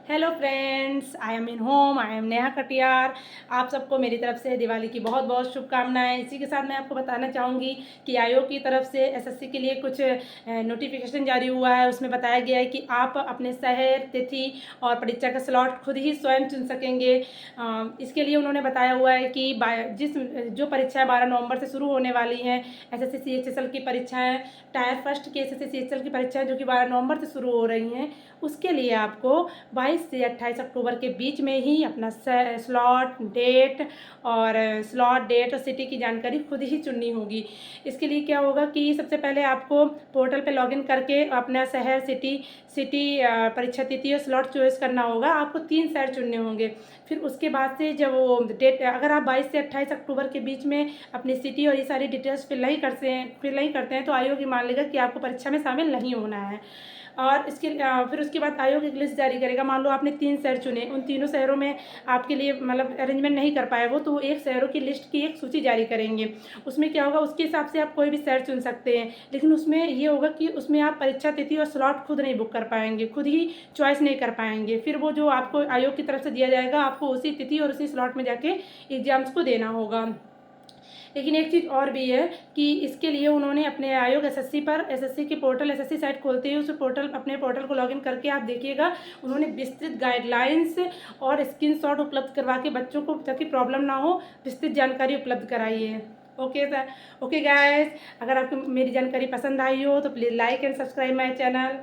Hello friends, I am in home, I am Neha Katiyar. आप सबको मेरी तरफ से दिवाली की बहुत बहुत शुभकामनाएं। इसी के साथ मैं आपको बताना चाहूँगी कि आयोग की तरफ से एसएससी के लिए कुछ नोटिफिकेशन जारी हुआ है। उसमें बताया गया है कि आप अपने शहर, तिथि और परीक्षा का स्लॉट खुद ही स्वयं चुन सकेंगे। इसके लिए उन्होंने बताया हुआ है कि जो परीक्षाएँ 12 नवंबर से शुरू होने वाली हैं, एसएससी सीएचएसएल की परीक्षाएँ, टायर फर्स्ट की एसएससी सीएचएसएल की परीक्षाएँ जो कि 12 नवंबर से शुरू हो रही हैं, उसके लिए आपको 22 से 28 अक्टूबर के बीच में ही अपना स्लॉट डेट और सिटी की जानकारी खुद ही चुननी होगी। इसके लिए क्या होगा कि सबसे पहले आपको पोर्टल पे लॉगिन करके अपना शहर, सिटी परीक्षा तिथि और स्लॉट चॉइस करना होगा। आपको 3 शहर चुनने होंगे। फिर उसके बाद से जब वो डेट, अगर आप 22 से 28 अक्टूबर के बीच में अपनी सिटी और ये सारी डिटेल्स फिल नहीं करते हैं तो आयोग ये मान लेगा कि आपको परीक्षा में शामिल नहीं होना है। और फिर उसके बाद आयोग एक लिस्ट जारी करेगा। मान लो आपने 3 शहर चुने, उन तीनों शहरों में आपके लिए मतलब अरेंजमेंट नहीं कर पाए वो, तो एक शहरों की लिस्ट की एक सूची जारी करेंगे। उसमें क्या होगा, उसके हिसाब से आप कोई भी शहर चुन सकते हैं, लेकिन उसमें ये होगा कि उसमें आप परीक्षा तिथि और स्लॉट खुद नहीं बुक कर पाएंगे, खुद ही चॉइस नहीं कर पाएंगे। फिर वो जो आपको आयोग की तरफ से दिया जाएगा, आपको उसी तिथि और उसी स्लॉट में जाके एग्जाम्स को देना होगा। लेकिन एक चीज़ और भी है कि इसके लिए उन्होंने अपने आयोग एसएससी की पोर्टल, एसएससी साइट खोलते ही उस पोर्टल, अपने पोर्टल को लॉगिन करके आप देखिएगा, उन्होंने विस्तृत गाइडलाइंस और स्क्रीनशॉट उपलब्ध करवा के बच्चों को, ताकि प्रॉब्लम ना हो, विस्तृत जानकारी उपलब्ध कराई है। ओके सर, ओके गाइस, अगर आपको मेरी जानकारी पसंद आई हो तो please like and subscribe my channel.